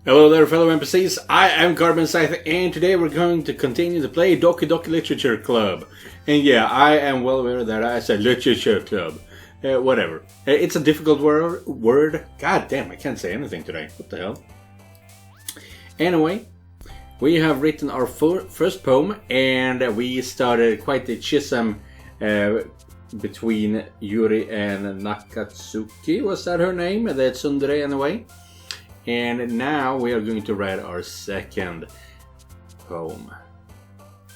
Hello there fellow NPCs, I am Carbon Scythe and today we're going to continue to play Doki Doki Literature Club. And yeah, I am well aware that I said Literature Club. Whatever. It's a difficult word. God damn, I can't say anything today. What the hell? Anyway, we have written our first poem and we started quite the schism between Yuri and Nakatsuki. Was that her name? That's tsundere anyway. And now we are going to write our second poem.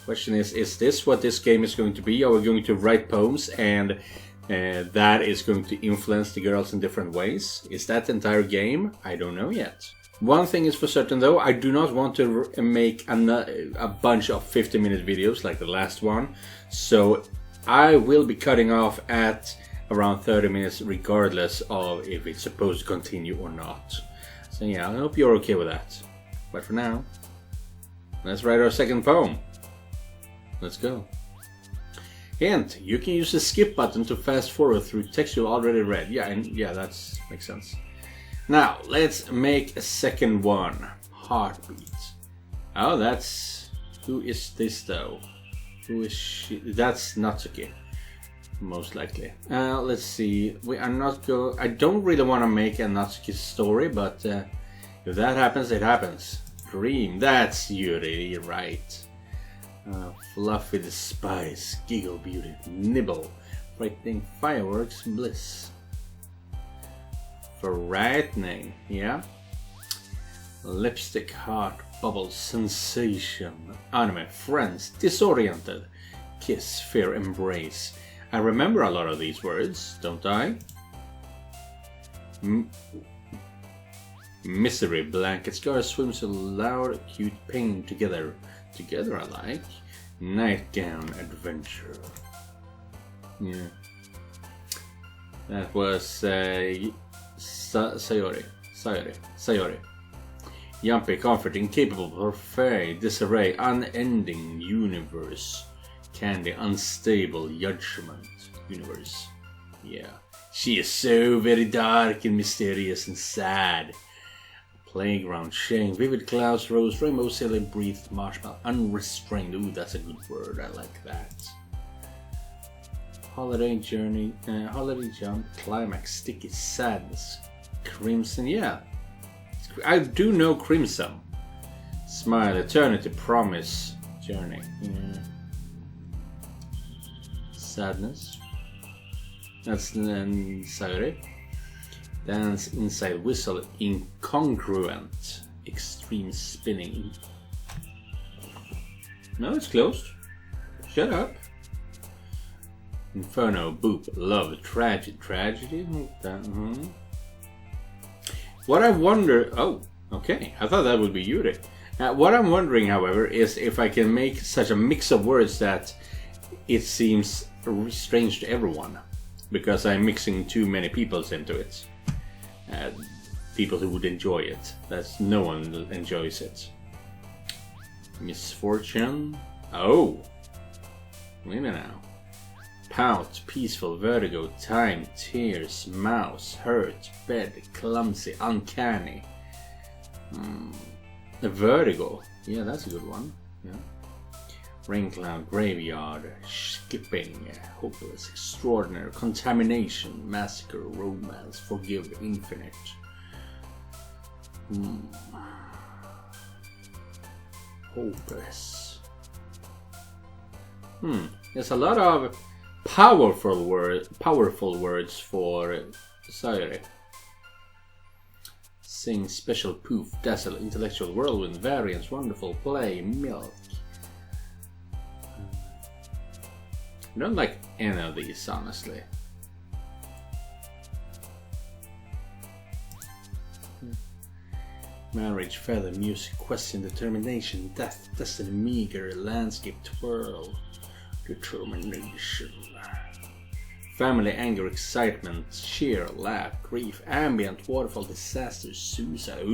Question is this what this game is going to be? Are we going to write poems and that is going to influence the girls in different ways? Is that the entire game? I don't know yet. One thing is for certain though, I do not want to make a bunch of 50-minute videos like the last one. So I will be cutting off at around 30 minutes regardless of if it's supposed to continue or not. So yeah, I hope you're okay with that. But for now, let's write our second poem. Let's go. Hint, you can use the skip button to fast forward through text you already read. Yeah, that makes sense. Now, let's make a second one. Heartbeat. Oh, that's... Who is this though? Who is she? That's Natsuki. Most likely. Let's see. We are not go. I don't really want to make a Natsuki story, but if that happens, it happens. Dream. That's Yuri. You're right. Fluffy the spice, giggle beauty, nibble, frightening fireworks, bliss. Frightening. Yeah. Lipstick, heart, bubble, sensation, anime, friends, disoriented, kiss, fear, embrace. I remember a lot of these words, don't I? Misery, blanket, scar, swims a loud, acute pain together. Together I like. Nightgown, adventure. Yeah. That was Sayori. Yumpy, comforting, capable, parfait, disarray, unending universe. Candy, unstable, judgment, universe. Yeah. She is so very dark and mysterious and sad. Playground, shame, vivid clouds, rose, rainbow, silly, breathed, marshmallow, unrestrained. Ooh, that's a good word. I like that. Holiday journey, holiday jump, climax, sticky, sadness, crimson. Yeah, I do know crimson. Smile, eternity, promise, journey. Yeah. Sadness. That's then Sayori. Dance inside whistle, incongruent, extreme spinning. No, it's closed. Shut up. Inferno, boop, love, tragedy. What I wonder. Oh, okay. I thought that would be Yuri. What I'm wondering, however, is if I can make such a mix of words that it seems strange to everyone, because I'm mixing too many peoples into it. People who would enjoy it. That's no one enjoys it. Misfortune. Oh, wait a minute now. Pout, peaceful, vertigo, time, tears, mouse, hurt, bed, clumsy, uncanny. A vertigo. Yeah, that's a good one. Yeah. Rain cloud, graveyard, skipping, hopeless, extraordinary, contamination, massacre, romance, forgive, infinite. Hopeless. There's a lot of powerful words for Sayori. Sing, special, poof, dazzle, intellectual, whirlwind, variance, wonderful, play, milk. I don't like any of these, honestly. Marriage, feather, music, question, determination, death, destiny, meager, landscape, twirl, determination. Family, anger, excitement, cheer, laugh, grief, ambient, waterfall, disaster, suicide.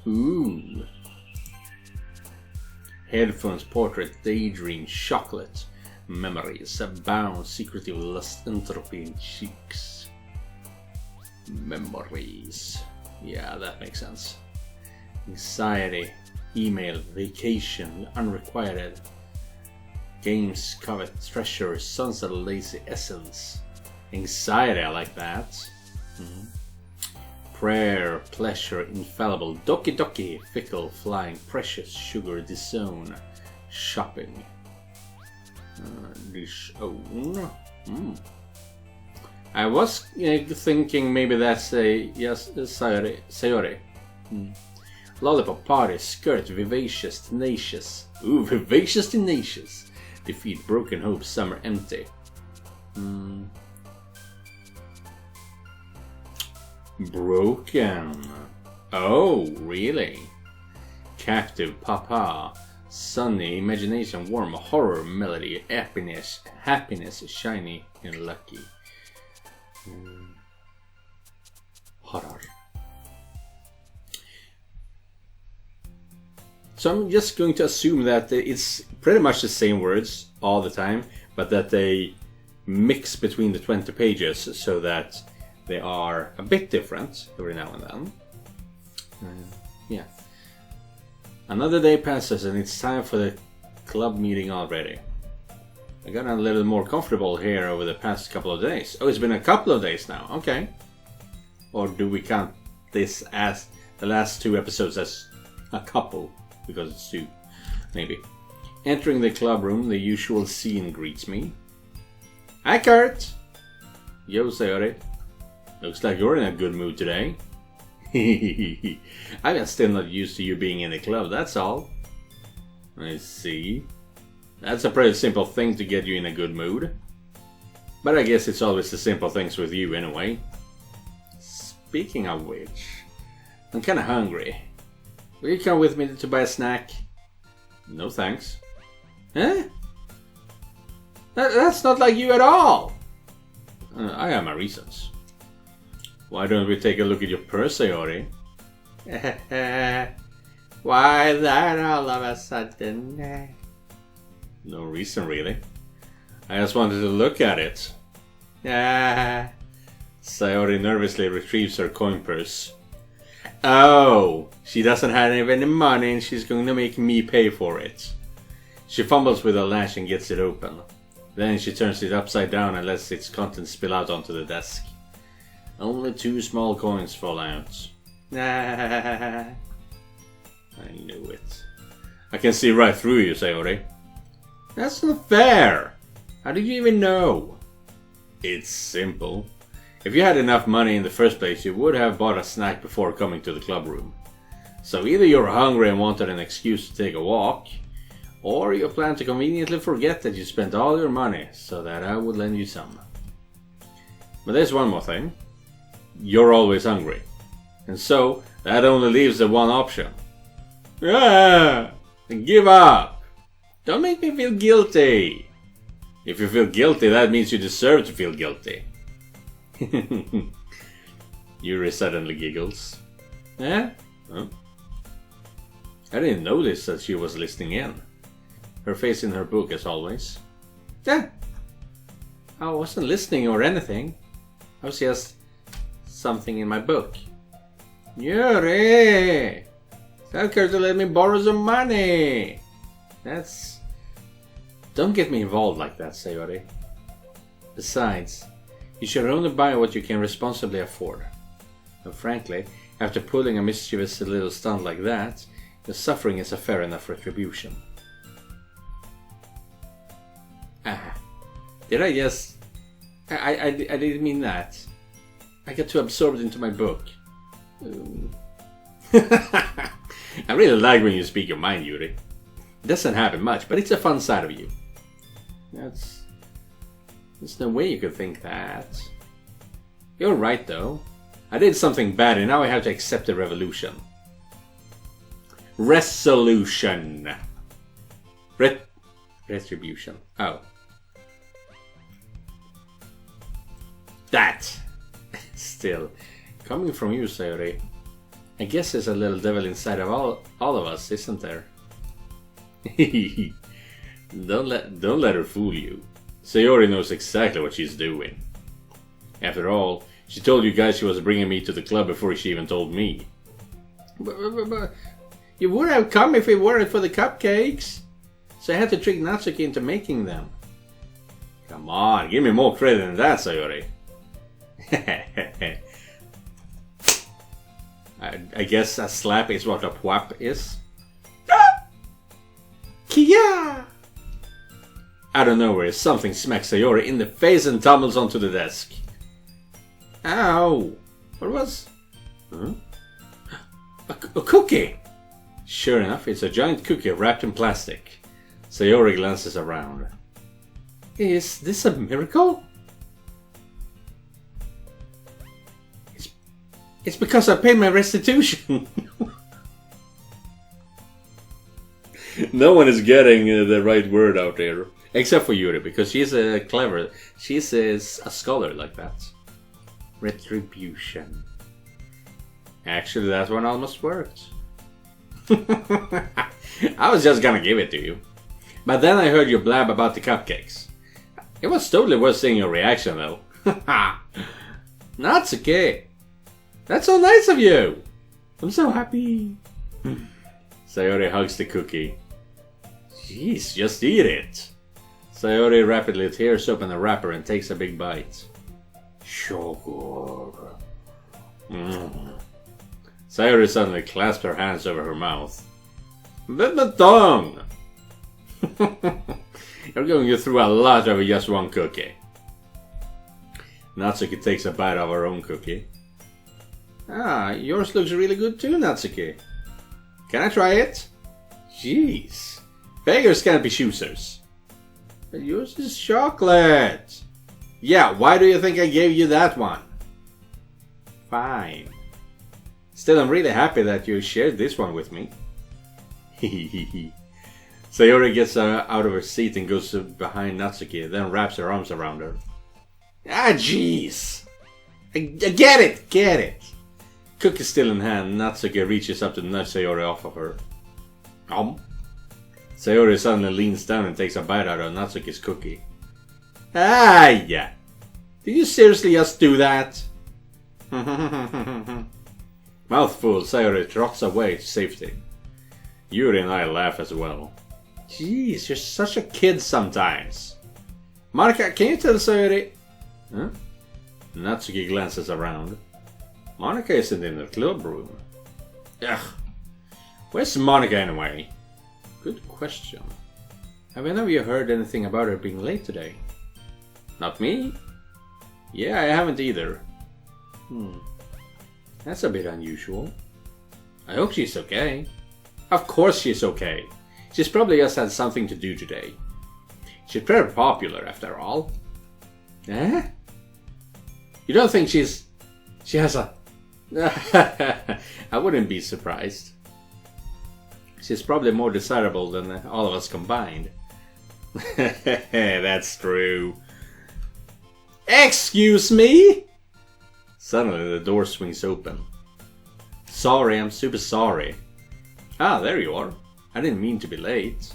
Ooh. Headphones, portrait, daydream, chocolate. Memories, abound, secretive lust, entropy in cheeks. Memories. Yeah, that makes sense. Anxiety. Email. Vacation. Unrequited. Games. Covet. Treasure. Sunset. Lazy essence. Anxiety. I like that. Prayer. Pleasure. Infallible. Doki Doki. Fickle. Flying. Precious. Sugar. Disown. Shopping. Disown. I was thinking maybe that's a Sayori. Lollipop party, skirt, vivacious, tenacious. Ooh, vivacious, tenacious. Defeat, broken hope, summer, empty. Broken. Oh, really? Captive, papa. Sunny, imagination, warm, horror, melody, happiness, shiny and lucky. Horror. So I'm just going to assume that it's pretty much the same words all the time, but that they mix between the 20 pages so that they are a bit different every now and then. Yeah. Another day passes and it's time for the club meeting already. I got a little more comfortable here over the past couple of days. Oh, it's been a couple of days now. Okay. Or do we count this as the last 2 episodes as a couple? Because it's 2. Maybe. Entering the club room, the usual scene greets me. Hi, Kurt! Yo, Sayori. Looks like you're in a good mood today. I'm still not used to you being in the club, that's all. I see. That's a pretty simple thing to get you in a good mood. But I guess it's always the simple things with you anyway. Speaking of which, I'm kinda hungry. Will you come with me to buy a snack? No thanks. Huh? That's not like you at all! I have my reasons. Why don't we take a look at your purse, Sayori? Why that all of a sudden? No reason, really. I just wanted to look at it. Sayori nervously retrieves her coin purse. Oh, she doesn't have any money and she's going to make me pay for it. She fumbles with her latch and gets it open. Then she turns it upside down and lets its contents spill out onto the desk. Only 2 small coins fall out. I knew it. I can see right through you, Sayori. That's not fair! How did you even know? It's simple. If you had enough money in the first place, you would have bought a snack before coming to the club room. So either you're hungry and wanted an excuse to take a walk, or you plan to conveniently forget that you spent all your money so that I would lend you some. But there's one more thing. You're always hungry. And so, that only leaves the one option. Give up! Don't make me feel guilty! If you feel guilty, that means you deserve to feel guilty. Yuri suddenly giggles. Huh? I didn't notice that she was listening in. Her face in her book as always. I wasn't listening or anything. I was just something in my book. Yuri! Tell her to let me borrow some money! Don't get me involved like that, Sayori. Besides, you should only buy what you can responsibly afford. And frankly, after pulling a mischievous little stunt like that, your suffering is a fair enough retribution. Did I just... I didn't mean that. I got too absorbed into my book. I really like when you speak your mind, Yuri. It doesn't happen much, but it's a fun side of you. There's no way you could think that. You're right, though. I did something bad and now I have to accept the revolution. Resolution. Retribution. Oh. That. Still. Coming from you, Sayori. I guess there's a little devil inside of all of us, isn't there? Don't let her fool you. Sayori knows exactly what she's doing. After all, she told you guys she was bringing me to the club before she even told me. You would have come if it weren't for the cupcakes. So I had to trick Natsuki into making them. Come on, give me more credit than that, Sayori. I guess a slap is what a pwap is. Kia! Out of nowhere, something smacks Sayori in the face and tumbles onto the desk. Ow! What was... Huh? A cookie! Sure enough, it's a giant cookie wrapped in plastic. Sayori glances around. Is this a miracle? It's because I paid my restitution. No one is getting the right word out there. Except for Yuri, because she's clever. She's a scholar like that. Retribution. Actually, that one almost worked. I was just gonna give it to you. But then I heard you blab about the cupcakes. It was totally worth seeing your reaction though. Natsuki! That's so nice of you! I'm so happy. Sayori hugs the cookie. Jeez, just eat it. Sayori rapidly tears open the wrapper and takes a big bite. Sugar. Sayori suddenly clasped her hands over her mouth. Let my tongue! You're going through a lot over just one cookie. Natsuki takes a bite of her own cookie. Ah, yours looks really good too, Natsuki. Can I try it? Jeez. Beggars can't be choosers. But yours is chocolate. Yeah, why do you think I gave you that one? Fine. Still, I'm really happy that you shared this one with me. Hehehe. Sayori gets out of her seat and goes behind Natsuki, then wraps her arms around her. Ah, jeez! I get it! Cookie still in hand, Natsuki reaches up to nudge Sayori off of her. Sayori suddenly leans down and takes a bite out of Natsuki's cookie. Ah, yeah! Did you seriously just do that? Mouthful, Sayori trots away to safety. Yuri and I laugh as well. Jeez, you're such a kid sometimes. Monika, can you tell Sayori... Huh? Natsuki glances around. Monika isn't in the club room. Ugh. Where's Monika anyway? Good question. Have any of you heard anything about her being late today? Not me? Yeah, I haven't either. That's a bit unusual. I hope she's okay. Of course she's okay. She's probably just had something to do today. She's pretty popular after all. Eh? You don't think she has a... I wouldn't be surprised. She's probably more desirable than all of us combined. That's true. Excuse me? Suddenly the door swings open. Sorry, I'm super sorry. Ah, there you are. I didn't mean to be late.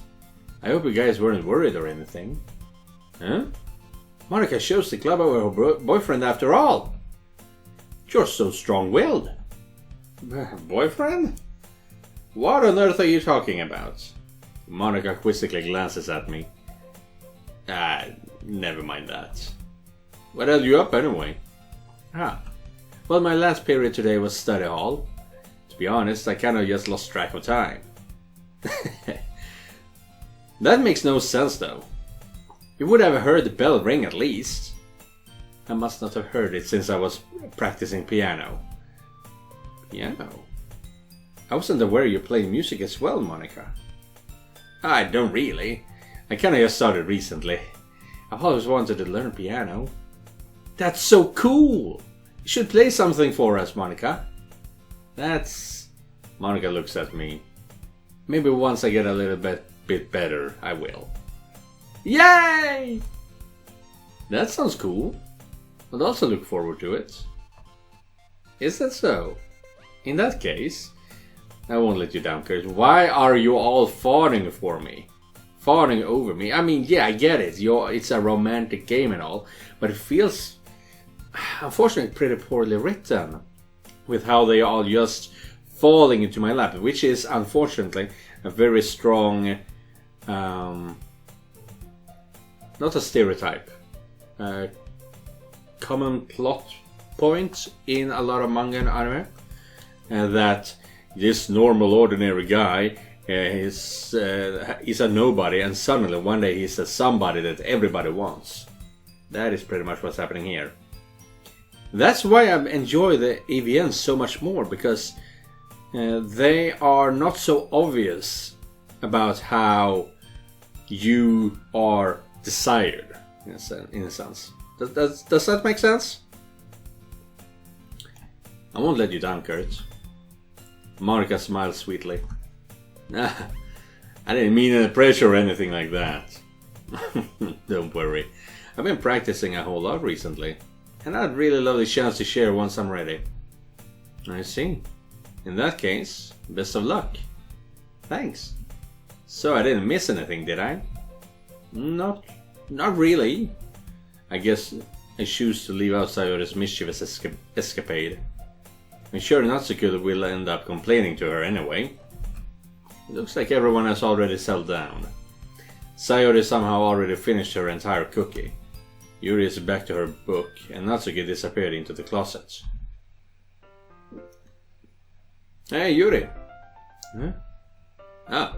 I hope you guys weren't worried or anything. Huh? Monika shows the club over her boyfriend after all. You're so strong-willed. Boyfriend? What on earth are you talking about? Monika quizzically glances at me. Ah, never mind that. What held you up anyway? Well, my last period today was study hall. To be honest, I kinda just lost track of time. That makes no sense though. You would have heard the bell ring at least. I must not have heard it since I was practicing piano. Piano? I wasn't aware you played music as well, Monika. I don't really. I kinda just started recently. I've always wanted to learn piano. That's so cool! You should play something for us, Monika. That's... Monika looks at me. Maybe once I get a little bit better, I will. Yay! That sounds cool. I'd also look forward to it. Is that so? In that case, I won't let you down, Chris. Why are you all fawning for me? Fawning over me? I mean, yeah, I get it. It's a romantic game and all, but it feels, unfortunately, pretty poorly written. With how they all just falling into my lap, which is unfortunately a very strong, not a stereotype, common plot point in a lot of manga and anime, that this normal ordinary guy is a nobody, and suddenly one day he's a somebody that everybody wants. That is pretty much what's happening here. That's why I enjoy the AVNs so much more, because they are not so obvious about how you are desired, in a sense. Does that make sense? I won't let you down, Kurt. Monica smiled sweetly. I didn't mean any pressure or anything like that. Don't worry. I've been practicing a whole lot recently, and I'd really love the chance to share once I'm ready. I see. In that case, best of luck. Thanks. So I didn't miss anything, did I? Not really. I guess I choose to leave outside of this mischievous escapade. I'm sure Natsuko will end up complaining to her anyway. It looks like everyone has already settled down. Sayori somehow already finished her entire cookie. Yuri is back to her book, and Natsuki disappeared into the closet. Hey, Yuri! Huh? Ah,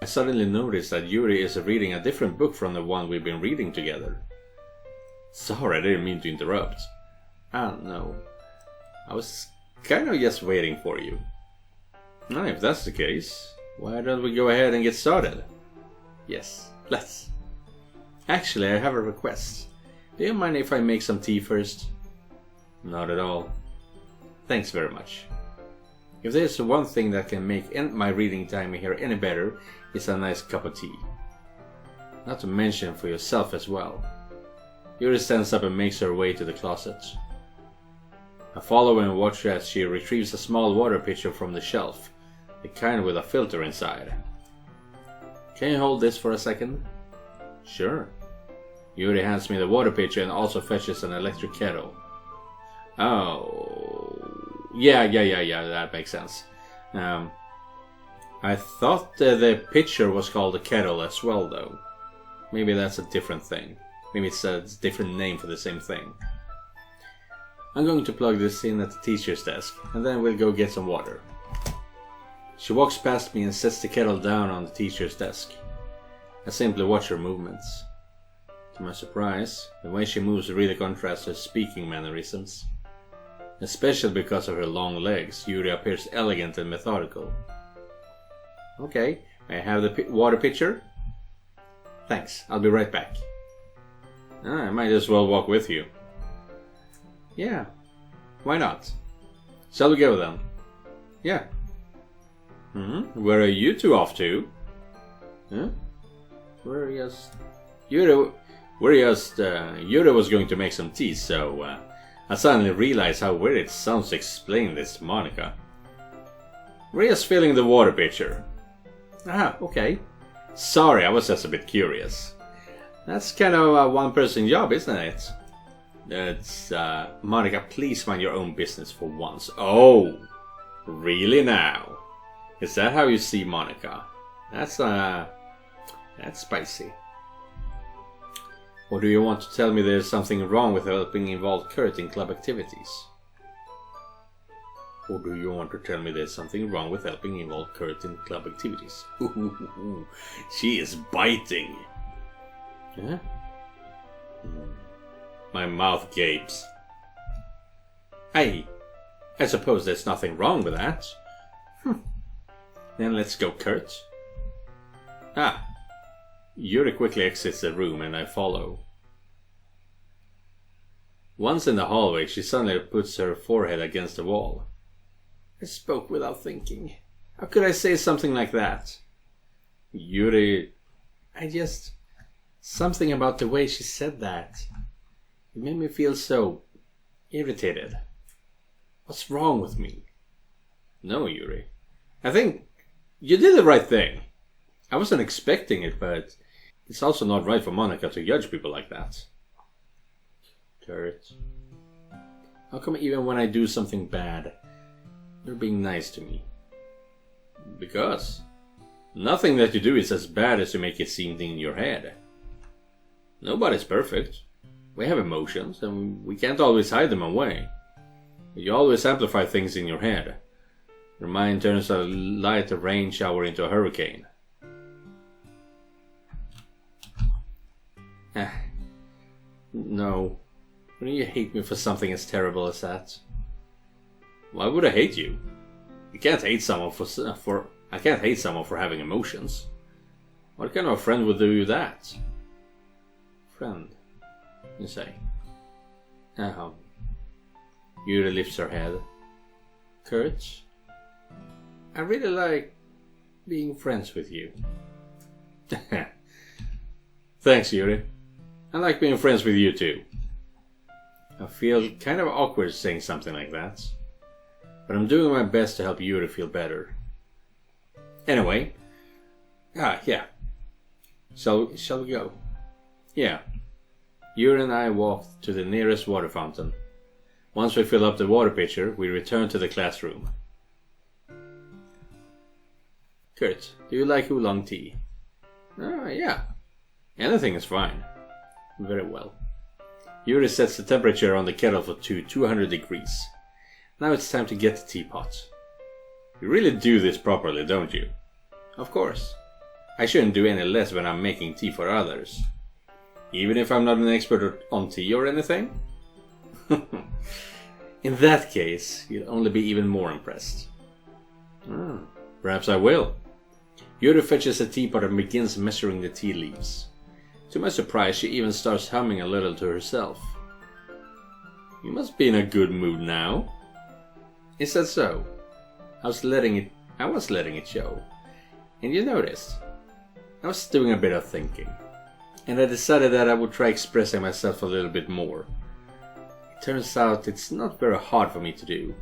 I suddenly noticed that Yuri is reading a different book from the one we've been reading together. Sorry, I didn't mean to interrupt. Ah, no. I was kind of just waiting for you. Now, if that's the case, why don't we go ahead and get started? Yes, let's. Actually, I have a request. Do you mind if I make some tea first? Not at all. Thanks very much. If there's one thing that can make my reading time here any better, it's a nice cup of tea. Not to mention for yourself as well. Yuri stands up and makes her way to the closet. I follow and watch her as she retrieves a small water pitcher from the shelf, the kind with a filter inside. Can you hold this for a second? Sure. Yuri hands me the water pitcher and also fetches an electric kettle. Oh, yeah, that makes sense. I thought the pitcher was called a kettle as well, though. Maybe that's a different thing. Maybe it's a different name for the same thing. I'm going to plug this in at the teacher's desk, and then we'll go get some water. She walks past me and sets the kettle down on the teacher's desk. I simply watch her movements. To my surprise, the way she moves really contrasts her speaking mannerisms. Especially because of her long legs, Yuri appears elegant and methodical. Okay, may I have the water pitcher? Thanks, I'll be right back. I might as well walk with you. Yeah, why not? Shall we go then? Yeah. Where are you two off to? Huh? Yuri was going to make some tea, so I suddenly realized how weird it sounds to explain this to Monica. We're just filling the water pitcher. Ah, okay. Sorry, I was just a bit curious. That's kind of a one-person job, isn't it? It's, Monica, please mind your own business for once. Oh, really now? Is that how you see Monica? That's spicy. Or do you want to tell me there's something wrong with helping involve Kurt in club activities? Ooh, she is biting. Huh? My mouth gapes. I suppose there's nothing wrong with that. Then let's go, Kurt. Ah. Yuri quickly exits the room and I follow. Once in the hallway, she suddenly puts her forehead against the wall. I spoke without thinking. How could I say something like that? Yuri... Something about the way she said that. It made me feel so... irritated. What's wrong with me? No, Yuri. I think you did the right thing. I wasn't expecting it, but it's also not right for Monica to judge people like that. Kurt, how come even when I do something bad, you're being nice to me? Because nothing that you do is as bad as you make it seem in your head. Nobody's perfect. We have emotions, and we can't always hide them away. But you always amplify things in your head. Your mind turns a light rain shower into a hurricane. No. Wouldn't you hate me for something as terrible as that? Why would I hate you? I can't hate someone I can't hate someone for having emotions. What kind of a friend would do that? Friend, you say. Yuri lifts her head. Kurt, I really like being friends with you. Thanks, Yuri. I like being friends with you too. I feel kind of awkward saying something like that. But I'm doing my best to help Yuri feel better. Anyway. Yeah. Shall we go? Yeah. Yuri and I walked to the nearest water fountain. Once we fill up the water pitcher, we return to the classroom. Kurt, do you like oolong tea? Yeah. Anything is fine. Very well. Yuri sets the temperature on the kettle for 200 degrees. Now it's time to get the teapot. You really do this properly, don't you? Of course. I shouldn't do any less when I'm making tea for others. Even if I'm not an expert on tea or anything? In that case, you'll only be even more impressed. Perhaps I will. Yuri fetches a teapot and begins measuring the tea leaves. To my surprise, she even starts humming a little to herself. You must be in a good mood now. Is that so? I was letting it show. And you noticed, I was doing a bit of thinking. And I decided that I would try expressing myself a little bit more. It turns out it's not very hard for me to do.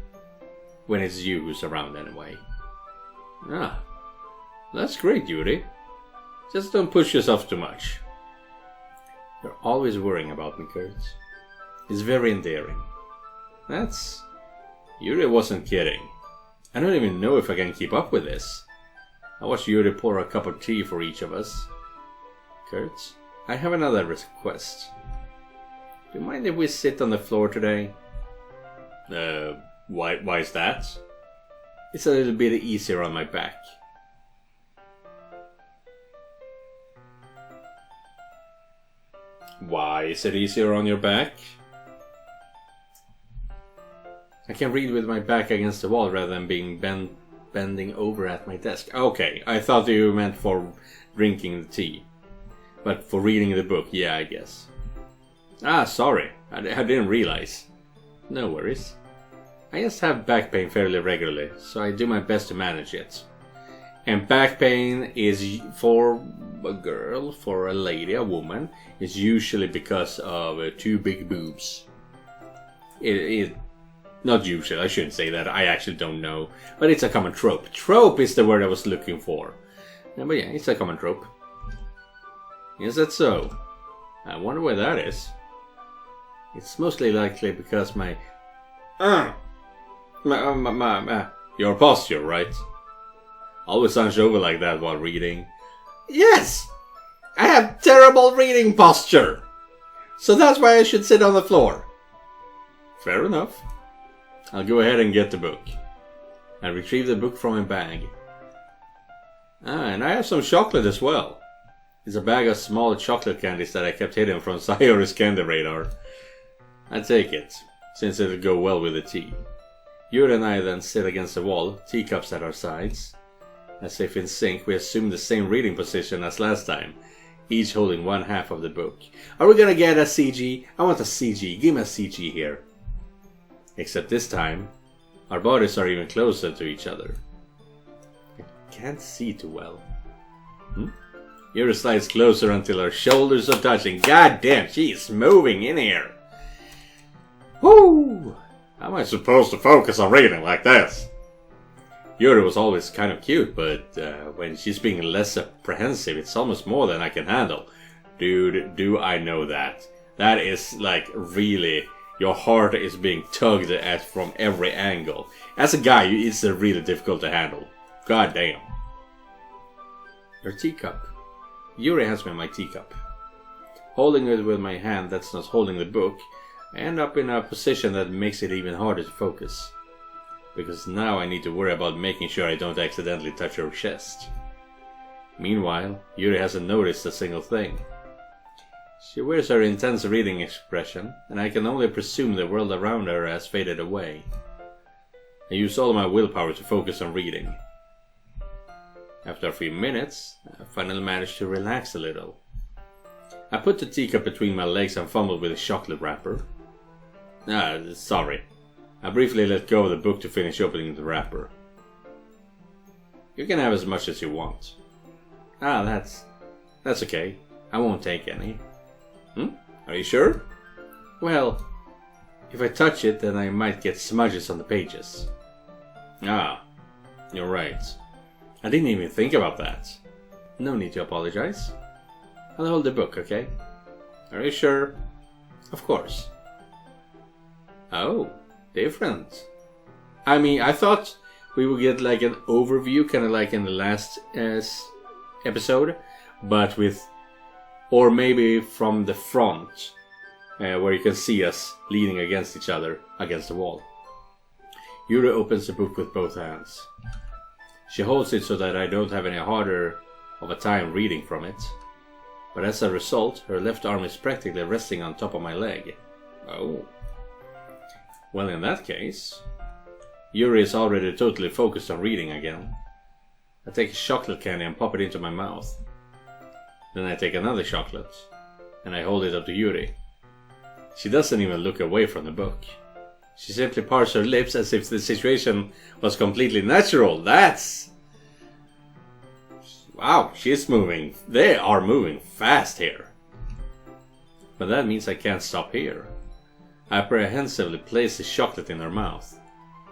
When it's you who's around anyway. That's great, Yuri. Just don't push yourself too much. You're always worrying about me, Kurt. It's very endearing. Yuri wasn't kidding. I don't even know if I can keep up with this. I watched Yuri pour a cup of tea for each of us. Kurt, I have another request. Do you mind if we sit on the floor today? Why is that? It's a little bit easier on my back. Why is it easier on your back? I can read with my back against the wall rather than being bending over at my desk. Okay, I thought you meant for drinking the tea. But for reading the book, yeah, I guess. Sorry, I didn't realize. No worries. I just have back pain fairly regularly, so I do my best to manage it. And back pain is for a girl, for a lady, a woman, is usually because of too big boobs. Not usually, I shouldn't say that, I actually don't know. But it's a common trope. Trope is the word I was looking for. But yeah, it's a common trope. Is that so? I wonder why that is. It's mostly likely because your posture, right? Always hunch over like that while reading. Yes! I have terrible reading posture! So that's why I should sit on the floor. Fair enough. I'll go ahead and get the book. I retrieve the book from my bag. And I have some chocolate as well. It's a bag of small chocolate candies that I kept hidden from Sayori's candy radar. I take it, since it'll go well with the tea. Yuri and I then sit against the wall, teacups at our sides. As if in sync, we assume the same reading position as last time, each holding one half of the book. Are we gonna get a CG? I want a CG, give me a CG here. Except this time, our bodies are even closer to each other. I can't see too well. Yuri slides closer until our shoulders are touching. God damn, she is moving in here. Woo! How am I supposed to focus on reading like this? Yuri was always kind of cute, but when she's being less apprehensive, it's almost more than I can handle. Dude, do I know that? That is like really, your heart is being tugged at from every angle. As a guy, it's really difficult to handle. God damn. Your teacup. Yuri hands me my teacup. Holding it with my hand that's not holding the book, I end up in a position that makes it even harder to focus. Because now I need to worry about making sure I don't accidentally touch her chest. Meanwhile, Yuri hasn't noticed a single thing. She wears her intense reading expression, and I can only presume the world around her has faded away. I use all my willpower to focus on reading. After a few minutes, I finally manage to relax a little. I put the teacup between my legs and fumbled with the chocolate wrapper. Sorry. I briefly let go of the book to finish opening the wrapper. You can have as much as you want. That's okay. I won't take any. Are you sure? Well, if I touch it, then I might get smudges on the pages. You're right. I didn't even think about that. No need to apologize. I'll hold the book, okay? Are you sure? Of course. Oh, different. I mean, I thought we would get like an overview, kind of like in the last episode, but with, or maybe from the front, where you can see us leaning against each other, against the wall. Yuri opens the book with both hands. She holds it so that I don't have any harder of a time reading from it. But as a result, her left arm is practically resting on top of my leg. Oh. Well, in that case, Yuri is already totally focused on reading again. I take a chocolate candy and pop it into my mouth. Then I take another chocolate, and I hold it up to Yuri. She doesn't even look away from the book. She simply parts her lips as if the situation was completely natural. Wow, she's moving. They are moving fast here. But that means I can't stop here. I apprehensively place the chocolate in her mouth.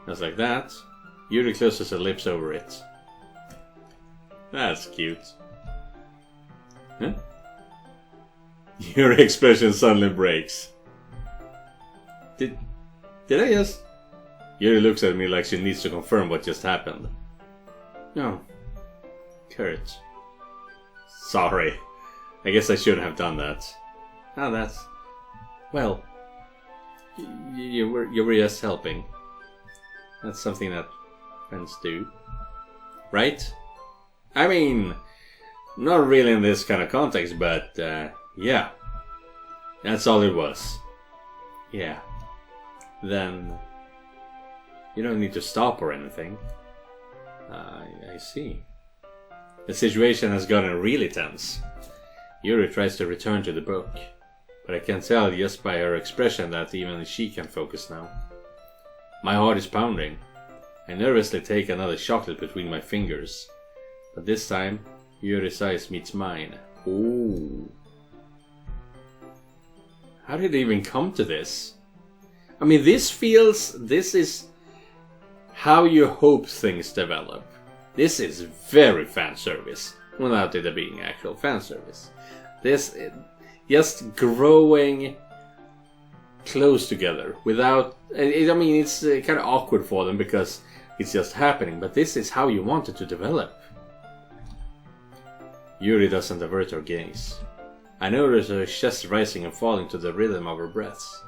Just like that, Yuri closes her lips over it. That's cute. Huh? Your expression suddenly breaks. Did I just... Yuri looks at me like she needs to confirm what just happened. No. Kurt. Sorry. I guess I shouldn't have done that. That's... Well... You were just helping. That's something that friends do. Right? I mean... Not really in this kind of context, but... yeah. That's all it was. Yeah. Then you don't need to stop or anything. I see. The situation has gotten really tense. Yuri tries to return to the book, but I can tell just by her expression that even she can focus now. My heart is pounding. I nervously take another chocolate between my fingers, but this time Yuri's eyes meets mine. Ooh. How did it even come to this? I mean, this is how you hope things develop. This is very fan service, without it being actual fan service. This just growing close together without. I mean, it's kind of awkward for them because it's just happening. But this is how you want it to develop. Yuri doesn't avert her gaze. I notice her chest rising and falling to the rhythm of her breaths.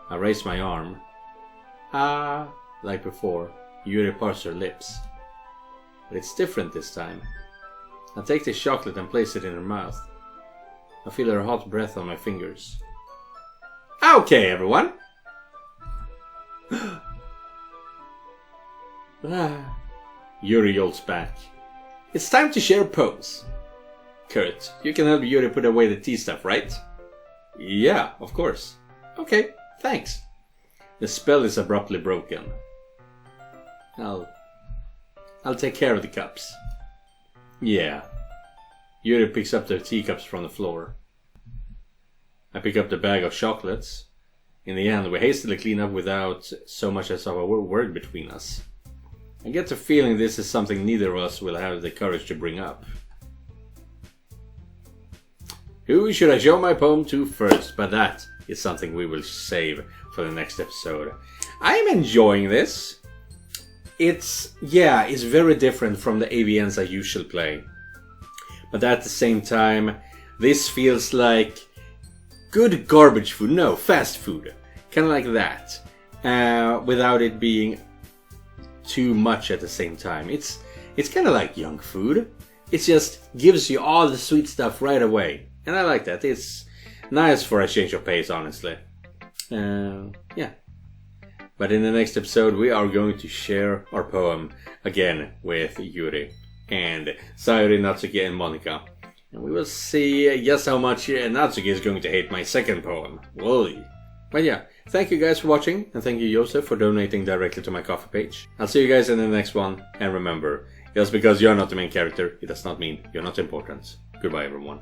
I raise my arm. Like before, Yuri parts her lips. But it's different this time. I take the chocolate and place it in her mouth. I feel her hot breath on my fingers. Okay, everyone! Yuri yells back. It's time to share poems. Kurt, you can help Yuri put away the tea stuff, right? Yeah, of course. Okay. Thanks. The spell is abruptly broken. I'll take care of the cups. Yeah. Yuri picks up the teacups from the floor. I pick up the bag of chocolates. In the end, we hastily clean up without so much as a word between us. I get the feeling this is something neither of us will have the courage to bring up. Who should I show my poem to first? But that is something we will save for the next episode. I am enjoying this. it's very different from the AVNs I usually play. But at the same time, this feels like good garbage food. No, fast food. Kind of like that. Without it being too much at the same time. It's kind of like junk food. It just gives you all the sweet stuff right away. And I like that. It's nice for a change of pace, honestly. Yeah. But in the next episode, we are going to share our poem again with Yuri and Sayori, Natsuki, and Monika. And we will see just how much Natsuki is going to hate my second poem. Whoa. But yeah, thank you guys for watching, and thank you, Joseph, for donating directly to my Ko-fi page. I'll see you guys in the next one, and remember, just because you're not the main character, it does not mean you're not important. Goodbye, everyone.